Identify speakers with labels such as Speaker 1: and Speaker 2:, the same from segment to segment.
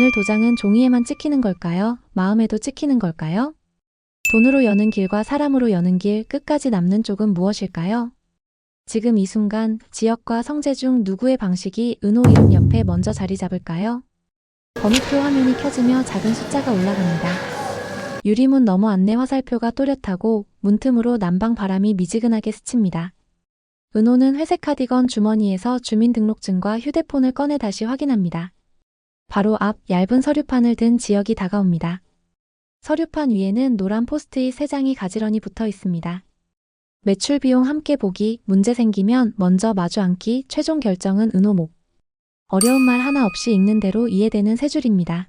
Speaker 1: 오늘 도장은 종이에만 찍히는 걸까요? 마음에도 찍히는 걸까요? 돈으로 여는 길과 사람으로 여는 길, 끝까지 남는 쪽은 무엇일까요? 지금 이 순간 지역과 성재 중 누구의 방식이 은호 이름 옆에 먼저 자리 잡을까요? 번호표 화면이 켜지며 작은 숫자가 올라갑니다. 유리문 너머 안내 화살표가 또렷하고 문틈으로 난방 바람이 미지근하게 스칩니다. 은호는 회색 카디건 주머니에서 주민등록증과 휴대폰을 꺼내 다시 확인합니다. 바로 앞 얇은 서류판을 든 지역이 다가옵니다. 서류판 위에는 노란 포스트잇 3장이 가지런히 붙어 있습니다. 매출 비용 함께 보기, 문제 생기면 먼저 마주 앉기, 최종 결정은 은호 목. 어려운 말 하나 없이 읽는 대로 이해되는 3줄입니다.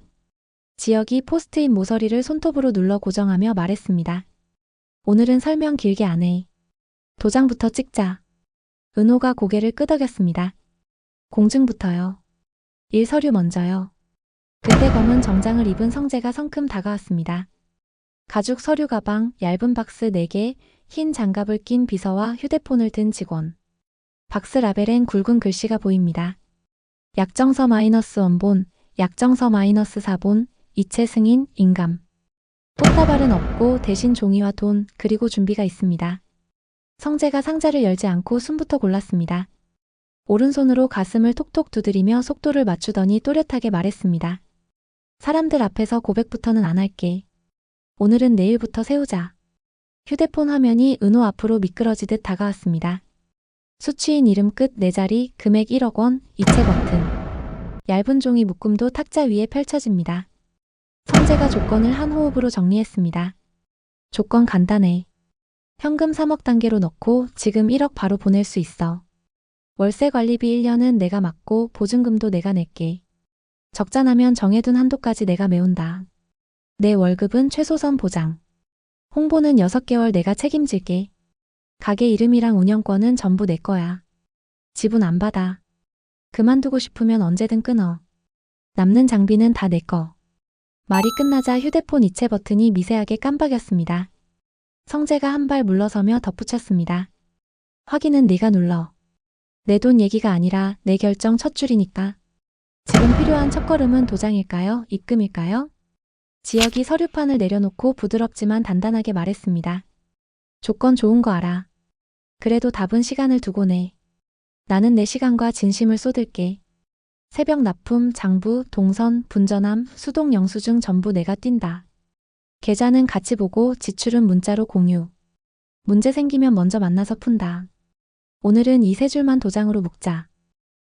Speaker 1: 지역이 포스트잇 모서리를 손톱으로 눌러 고정하며 말했습니다. 오늘은 설명 길게 안 해. 도장부터 찍자. 은호가 고개를 끄덕였습니다. 공증부터요. 일 서류 먼저요. 그때 검은 정장을 입은 성재가 성큼 다가왔습니다. 가죽 서류 가방, 얇은 박스 4개, 흰 장갑을 낀 비서와 휴대폰을 든 직원. 박스 라벨엔 굵은 글씨가 보입니다. 약정서 -1본, 약정서 -4본, 이체 승인, 인감. 꽃다발은 없고 대신 종이와 돈, 그리고 준비가 있습니다. 성재가 상자를 열지 않고 숨부터 골랐습니다. 오른손으로 가슴을 톡톡 두드리며 속도를 맞추더니 또렷하게 말했습니다. 사람들 앞에서 고백부터는 안 할게. 오늘은 내일부터 세우자. 휴대폰 화면이 은호 앞으로 미끄러지듯 다가왔습니다. 수취인 이름 끝 4자리, 금액 1억 원, 이체 버튼. 얇은 종이 묶음도 탁자 위에 펼쳐집니다. 성재가 조건을 한 호흡으로 정리했습니다. 조건 간단해. 현금 3억 단계로 넣고 지금 1억 바로 보낼 수 있어. 월세 관리비 1년은 내가 맡고 보증금도 내가 낼게. 적자 나면 정해둔 한도까지 내가 메운다. 내 월급은 최소선 보장. 홍보는 6개월 내가 책임질게. 가게 이름이랑 운영권은 전부 내 거야. 지분 안 받아. 그만두고 싶으면 언제든 끊어. 남는 장비는 다 내 거. 말이 끝나자 휴대폰 이체 버튼이 미세하게 깜빡였습니다. 성재가 한 발 물러서며 덧붙였습니다. 확인은 네가 눌러. 내 돈 얘기가 아니라 내 결정 첫 줄이니까. 지금 필요한 첫걸음은 도장일까요? 입금일까요? 지역이 서류판을 내려놓고 부드럽지만 단단하게 말했습니다. 조건 좋은 거 알아. 그래도 답은 시간을 두고 내. 나는 내 시간과 진심을 쏟을게. 새벽 납품, 장부, 동선, 분전함, 수동 영수증 전부 내가 뛴다. 계좌는 같이 보고 지출은 문자로 공유. 문제 생기면 먼저 만나서 푼다. 오늘은 이 3줄만 도장으로 묶자.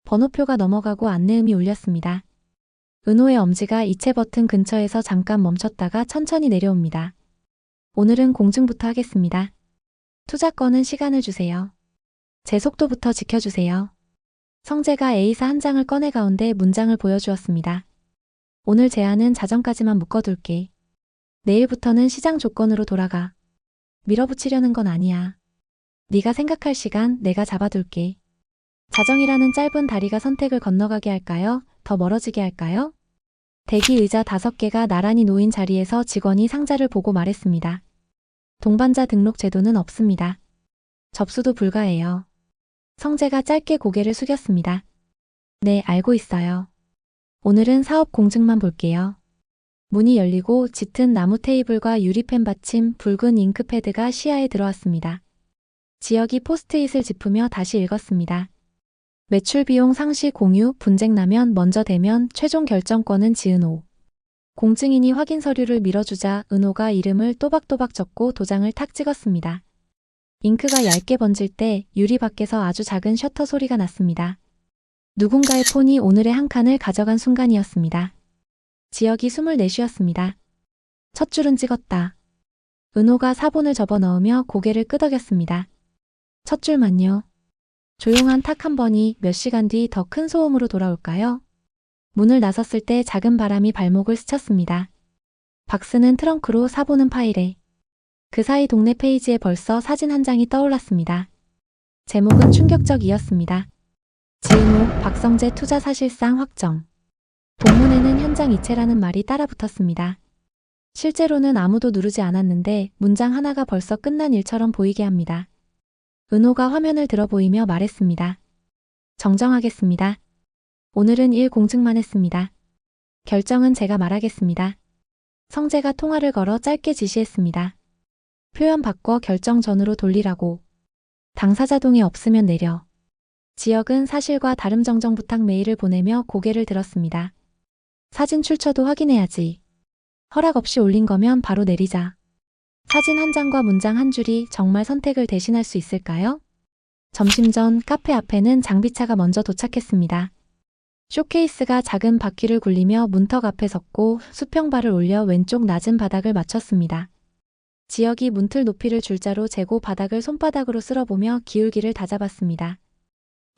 Speaker 1: 번호표가 넘어가고 안내음이 울렸습니다. 은호의 엄지가 이체 버튼 근처에서 잠깐 멈췄다가 천천히 내려옵니다. 오늘은 공증부터 하겠습니다. 투자권은 시간을 주세요. 제 속도부터 지켜주세요. 성재가 A사 한 장을 꺼내 가운데 문장을 보여주었습니다. 오늘 제안은 자정까지만 묶어둘게. 내일부터는 시장 조건으로 돌아가. 밀어붙이려는 건 아니야. 네가 생각할 시간 내가 잡아둘게. 자정이라는 짧은 다리가 선택을 건너가게 할까요? 더 멀어지게 할까요? 대기 의자 5개가 나란히 놓인 자리에서 직원이 상자를 보고 말했습니다. 동반자 등록 제도는 없습니다. 접수도 불가해요. 성재가 짧게 고개를 숙였습니다. 네, 알고 있어요. 오늘은 사업 공증만 볼게요. 문이 열리고 짙은 나무 테이블과 유리펜 받침, 붉은 잉크패드가 시야에 들어왔습니다. 지역이 포스트잇을 짚으며 다시 읽었습니다. 매출 비용 상시 공유, 분쟁 나면 먼저 대면, 최종 결정권은 지은호. 공증인이 확인 서류를 밀어주자 은호가 이름을 또박또박 적고 도장을 탁 찍었습니다. 잉크가 얇게 번질 때 유리 밖에서 아주 작은 셔터 소리가 났습니다. 누군가의 폰이 오늘의 한 칸을 가져간 순간이었습니다. 지역이 숨을 내쉬었습니다. 첫 줄은 찍었다. 은호가 사본을 접어넣으며 고개를 끄덕였습니다. 첫 줄만요. 조용한 탁 한 번이 몇 시간 뒤 더 큰 소음으로 돌아올까요? 문을 나섰을 때 작은 바람이 발목을 스쳤습니다. 박스는 트렁크로, 사본은 파일에. 그 사이 동네 페이지에 벌써 사진 한 장이 떠올랐습니다. 제목은 충격적이었습니다. 지은호, 박성재 투자 사실상 확정. 본문에는 현장 이체라는 말이 따라 붙었습니다. 실제로는 아무도 누르지 않았는데 문장 하나가 벌써 끝난 일처럼 보이게 합니다. 은호가 화면을 들어 보이며 말했습니다. 정정하겠습니다. 오늘은 일 공증만 했습니다. 결정은 제가 말하겠습니다. 성재가 통화를 걸어 짧게 지시했습니다. 표현 바꿔 결정 전으로 돌리라고. 당사자 동의 없으면 내려. 지역은 사실과 다름 정정 부탁 메일을 보내며 고개를 들었습니다. 사진 출처도 확인해야지. 허락 없이 올린 거면 바로 내리자. 사진 한 장과 문장 한 줄이 정말 선택을 대신할 수 있을까요? 점심 전 카페 앞에는 장비차가 먼저 도착했습니다. 쇼케이스가 작은 바퀴를 굴리며 문턱 앞에 섰고 수평발을 올려 왼쪽 낮은 바닥을 맞췄습니다. 지역이 문틀 높이를 줄자로 재고 바닥을 손바닥으로 쓸어보며 기울기를 다잡았습니다.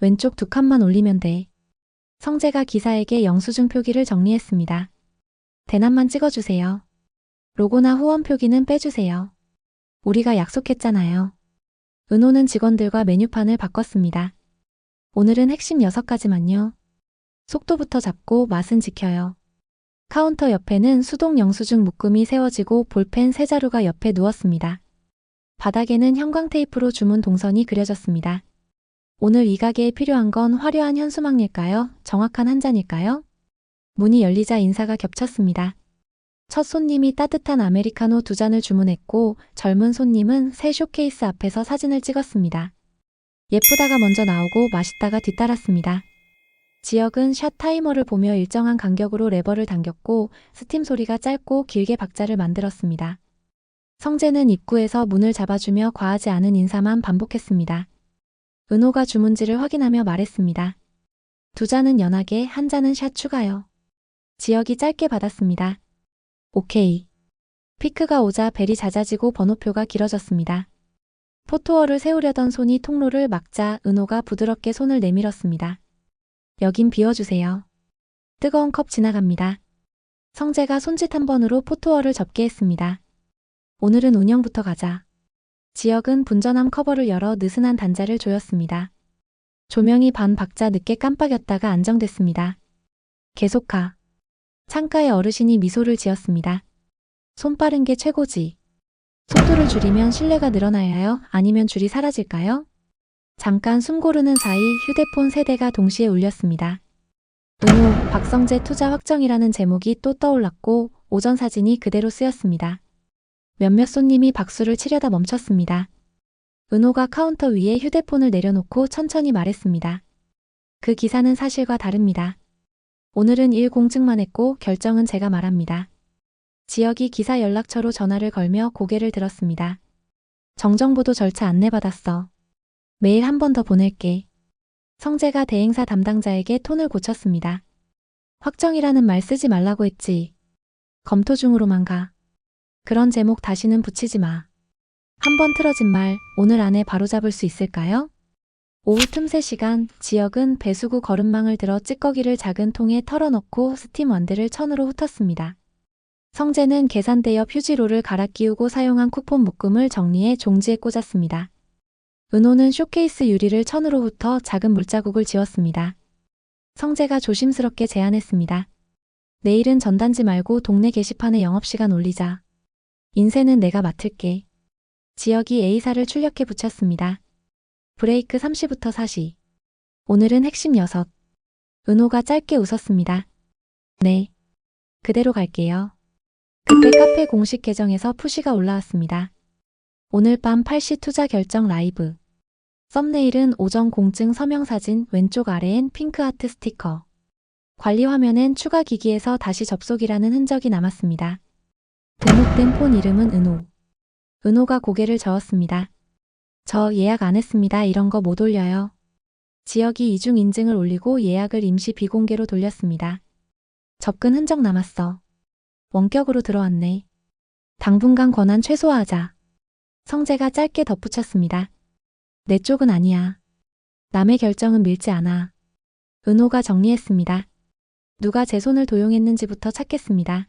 Speaker 1: 왼쪽 두 칸만 올리면 돼. 성재가 기사에게 영수증 표기를 정리했습니다. 대낮만 찍어주세요. 로고나 후원 표기는 빼주세요. 우리가 약속했잖아요. 은호는 직원들과 메뉴판을 바꿨습니다. 오늘은 핵심 6가지만요. 속도부터 잡고 맛은 지켜요. 카운터 옆에는 수동 영수증 묶음이 세워지고 볼펜 세 자루가 옆에 누웠습니다. 바닥에는 형광 테이프로 주문 동선이 그려졌습니다. 오늘 이 가게에 필요한 건 화려한 현수막일까요? 정확한 한 잔일까요? 문이 열리자 인사가 겹쳤습니다. 첫 손님이 따뜻한 아메리카노 2잔을 주문했고 젊은 손님은 새 쇼케이스 앞에서 사진을 찍었습니다. 예쁘다가 먼저 나오고 맛있다가 뒤따랐습니다. 지역은 샷 타이머를 보며 일정한 간격으로 레버를 당겼고 스팀 소리가 짧고 길게 박자를 만들었습니다. 성재는 입구에서 문을 잡아주며 과하지 않은 인사만 반복했습니다. 은호가 주문지를 확인하며 말했습니다. 2잔은 연하게, 1잔은 샷 추가요. 지역이 짧게 받았습니다. 오케이. 피크가 오자 벨이 잦아지고 번호표가 길어졌습니다. 포토월을 세우려던 손이 통로를 막자 은호가 부드럽게 손을 내밀었습니다. 여긴 비워주세요. 뜨거운 컵 지나갑니다. 성재가 손짓 한 번으로 포토월을 접게 했습니다. 오늘은 운영부터 가자. 지역은 분전함 커버를 열어 느슨한 단자를 조였습니다. 조명이 반 박자 늦게 깜빡였다가 안정됐습니다. 계속하. 창가의 어르신이 미소를 지었습니다. 손 빠른 게 최고지. 속도를 줄이면 신뢰가 늘어나야요? 아니면 줄이 사라질까요? 잠깐 숨 고르는 사이 휴대폰 3대가 동시에 울렸습니다. 은호, 박성재 투자 확정이라는 제목이 또 떠올랐고 오전 사진이 그대로 쓰였습니다. 몇몇 손님이 박수를 치려다 멈췄습니다. 은호가 카운터 위에 휴대폰을 내려놓고 천천히 말했습니다. 그 기사는 사실과 다릅니다. 오늘은 일 공증만 했고 결정은 제가 말합니다. 지역이 기사 연락처로 전화를 걸며 고개를 들었습니다. 정정보도 절차 안내받았어. 메일 한 번 더 보낼게. 성재가 대행사 담당자에게 톤을 고쳤습니다. 확정이라는 말 쓰지 말라고 했지. 검토 중으로만 가. 그런 제목 다시는 붙이지 마. 한 번 틀어진 말 오늘 안에 바로잡을 수 있을까요? 오후 틈새 시간 지역은 배수구 거름망을 들어 찌꺼기를 작은 통에 털어넣고 스팀 완드를 천으로 훑었습니다. 성재는 계산대 옆 휴지로를 갈아 끼우고 사용한 쿠폰 묶음을 정리해 종지에 꽂았습니다. 은호는 쇼케이스 유리를 천으로 훑어 작은 물자국을 지웠습니다. 성재가 조심스럽게 제안했습니다. 내일은 전단지 말고 동네 게시판에 영업시간 올리자. 인쇄는 내가 맡을게. 지역이 A사를 출력해 붙였습니다. 브레이크 3시부터 4시. 오늘은 핵심 6. 은호가 짧게 웃었습니다. 네. 그대로 갈게요. 그때 카페 공식 계정에서 푸시가 올라왔습니다. 오늘 밤 8시 투자 결정 라이브. 썸네일은 오전 공증 서명사진, 왼쪽 아래엔 핑크 하트 스티커. 관리 화면엔 추가 기기에서 다시 접속이라는 흔적이 남았습니다. 등록된 폰 이름은 은호. 은호가 고개를 저었습니다. 저 예약 안 했습니다. 이런 거 못 올려요. 지역이 이중 인증을 올리고 예약을 임시 비공개로 돌렸습니다. 접근 흔적 남았어. 원격으로 들어왔네. 당분간 권한 최소화하자. 성재가 짧게 덧붙였습니다. 내 쪽은 아니야. 남의 결정은 밀지 않아. 은호가 정리했습니다. 누가 제 손을 도용했는지부터 찾겠습니다.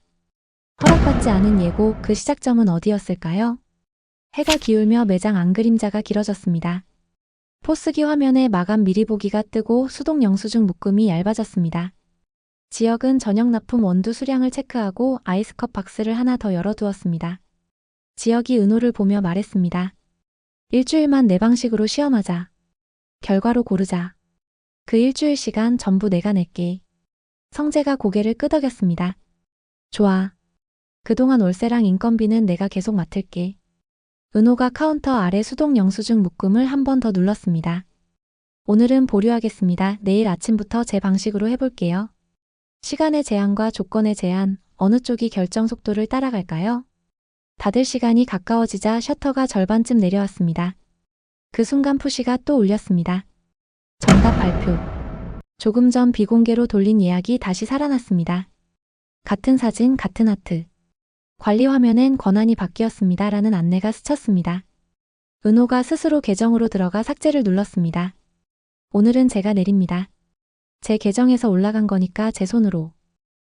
Speaker 1: 허락받지 않은 예고 그 시작점은 어디였을까요? 해가 기울며 매장 안그림자가 길어졌습니다. 포스기 화면에 마감 미리 보기가 뜨고 수동 영수증 묶음이 얇아졌습니다. 지역은 저녁 납품 원두 수량을 체크하고 아이스컵 박스를 하나 더 열어두었습니다. 지역이 은호를 보며 말했습니다. 일주일만 내 방식으로 시험하자. 결과로 고르자. 그 일주일 시간 전부 내가 낼게. 성재가 고개를 끄덕였습니다. 좋아. 그동안 월세랑 인건비는 내가 계속 맡을게. 은호가 카운터 아래 수동 영수증 묶음을 한 번 더 눌렀습니다. 오늘은 보류하겠습니다. 내일 아침부터 제 방식으로 해볼게요. 시간의 제한과 조건의 제한, 어느 쪽이 결정 속도를 따라갈까요? 닫을 시간이 가까워지자 셔터가 절반쯤 내려왔습니다. 그 순간 푸시가 또 울렸습니다. 정답 발표. 조금 전 비공개로 돌린 예약이 다시 살아났습니다. 같은 사진, 같은 아트. 관리 화면엔 권한이 바뀌었습니다. 라는 안내가 스쳤습니다. 은호가 스스로 계정으로 들어가 삭제를 눌렀습니다. 오늘은 제가 내립니다. 제 계정에서 올라간 거니까 제 손으로.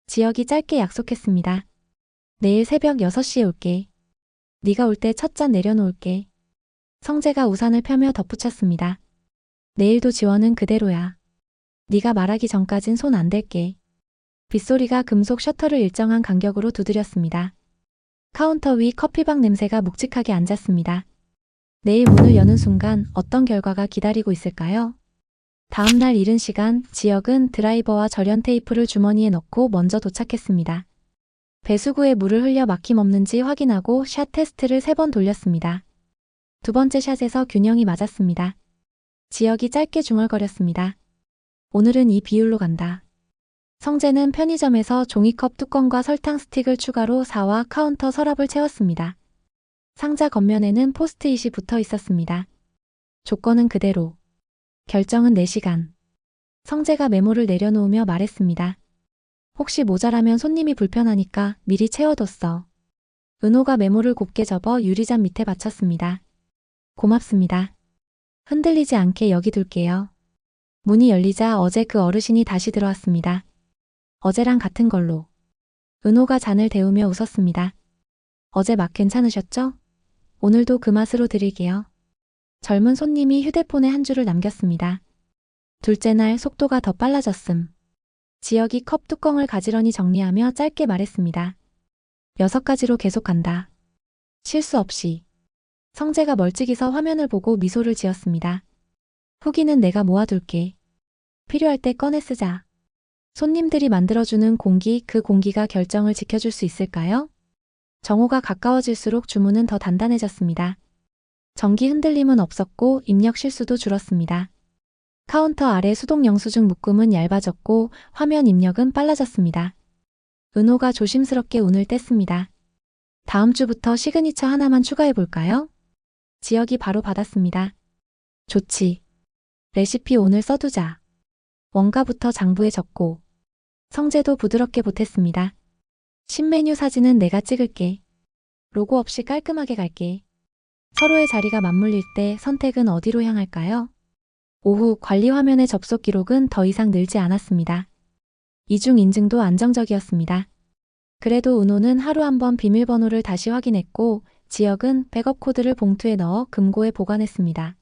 Speaker 1: 지역이 짧게 약속했습니다. 내일 새벽 6시에 올게. 네가 올 때 첫 잔 내려놓을게. 성재가 우산을 펴며 덧붙였습니다. 내일도 지원은 그대로야. 네가 말하기 전까진 손 안 댈게. 빗소리가 금속 셔터를 일정한 간격으로 두드렸습니다. 카운터 위 커피방 냄새가 묵직하게 앉았습니다. 내일 문을 여는 순간 어떤 결과가 기다리고 있을까요? 다음 날 이른 시간, 지역은 드라이버와 절연 테이프를 주머니에 넣고 먼저 도착했습니다. 배수구에 물을 흘려 막힘없는지 확인하고 샷 테스트를 3번 돌렸습니다. 두 번째 샷에서 균형이 맞았습니다. 지역이 짧게 중얼거렸습니다. 오늘은 이 비율로 간다. 성재는 편의점에서 종이컵 뚜껑과 설탕 스틱을 추가로 4와 카운터 서랍을 채웠습니다. 상자 겉면에는 포스트잇이 붙어 있었습니다. 조건은 그대로. 결정은 4시간. 성재가 메모를 내려놓으며 말했습니다. 혹시 모자라면 손님이 불편하니까 미리 채워뒀어. 은호가 메모를 곱게 접어 유리잔 밑에 받쳤습니다. 고맙습니다. 흔들리지 않게 여기 둘게요. 문이 열리자 어제 그 어르신이 다시 들어왔습니다. 어제랑 같은 걸로. 은호가 잔을 데우며 웃었습니다. 어제 맛 괜찮으셨죠? 오늘도 그 맛으로 드릴게요. 젊은 손님이 휴대폰에 한 줄을 남겼습니다. 둘째 날 속도가 더 빨라졌음. 지역이 컵 뚜껑을 가지런히 정리하며 짧게 말했습니다. 6가지로 계속 간다. 실수 없이. 성재가 멀찍이 서 화면을 보고 미소를 지었습니다. 후기는 내가 모아둘게. 필요할 때 꺼내 쓰자. 손님들이 만들어주는 공기, 그 공기가 결정을 지켜줄 수 있을까요? 정오가 가까워질수록 주문은 더 단단해졌습니다. 전기 흔들림은 없었고 입력 실수도 줄었습니다. 카운터 아래 수동 영수증 묶음은 얇아졌고 화면 입력은 빨라졌습니다. 은호가 조심스럽게 운을 뗐습니다. 다음 주부터 시그니처 하나만 추가해볼까요? 지역이 바로 받았습니다. 좋지. 레시피 오늘 써두자. 원가부터 장부에 적고. 성재도 부드럽게 보탰습니다. 신메뉴 사진은 내가 찍을게. 로고 없이 깔끔하게 갈게. 서로의 자리가 맞물릴 때 선택은 어디로 향할까요? 오후 관리 화면의 접속 기록은 더 이상 늘지 않았습니다. 이중 인증도 안정적이었습니다. 그래도 은호는 하루 한 번 비밀번호를 다시 확인했고 지역은 백업 코드를 봉투에 넣어 금고에 보관했습니다.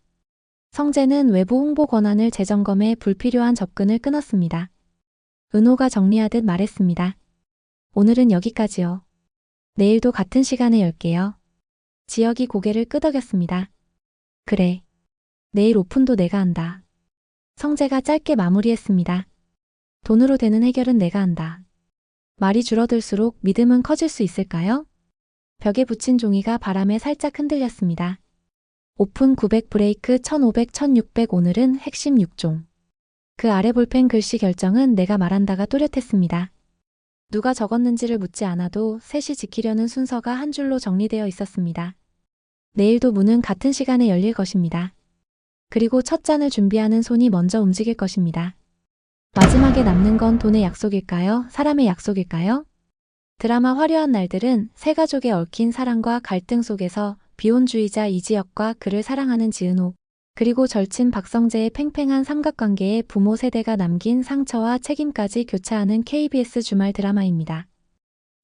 Speaker 1: 성재는 외부 홍보 권한을 재점검해 불필요한 접근을 끊었습니다. 은호가 정리하듯 말했습니다. 오늘은 여기까지요. 내일도 같은 시간에 열게요. 지역이 고개를 끄덕였습니다. 그래. 내일 오픈도 내가 한다. 성재가 짧게 마무리했습니다. 돈으로 되는 해결은 내가 한다. 말이 줄어들수록 믿음은 커질 수 있을까요? 벽에 붙인 종이가 바람에 살짝 흔들렸습니다. 오픈 900 브레이크 1500 1600 오늘은 핵심 6종. 그 아래 볼펜 글씨 결정은 내가 말한다가 또렷했습니다. 누가 적었는지를 묻지 않아도 셋이 지키려는 순서가 한 줄로 정리되어 있었습니다. 내일도 문은 같은 시간에 열릴 것입니다. 그리고 첫 잔을 준비하는 손이 먼저 움직일 것입니다. 마지막에 남는 건 돈의 약속일까요? 사람의 약속일까요? 드라마 화려한 날들은 세 가족의 얽힌 사랑과 갈등 속에서 비혼주의자 이지혁과 그를 사랑하는 지은호, 그리고 절친 박성재의 팽팽한 삼각관계에 부모 세대가 남긴 상처와 책임까지 교차하는 KBS 주말 드라마입니다.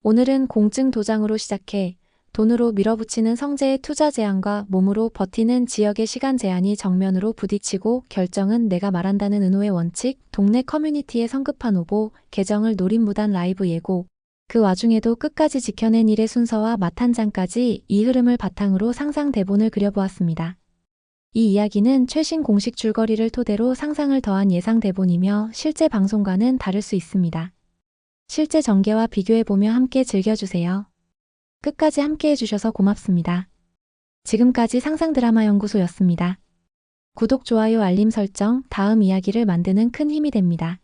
Speaker 1: 오늘은 공증 도장으로 시작해 돈으로 밀어붙이는 성재의 투자 제한과 몸으로 버티는 지역의 시간 제한이 정면으로 부딪히고 결정은 내가 말한다는 은호의 원칙, 동네 커뮤니티의 성급한 오보, 계정을 노린 무단 라이브 예고, 그 와중에도 끝까지 지켜낸 일의 순서와 맛 한 잔까지 이 흐름을 바탕으로 상상 대본을 그려보았습니다. 이 이야기는 최신 공식 줄거리를 토대로 상상을 더한 예상 대본이며 실제 방송과는 다를 수 있습니다. 실제 전개와 비교해보며 함께 즐겨주세요. 끝까지 함께 해주셔서 고맙습니다. 지금까지 상상드라마연구소였습니다. 구독, 좋아요, 알림 설정, 다음 이야기를 만드는 큰 힘이 됩니다.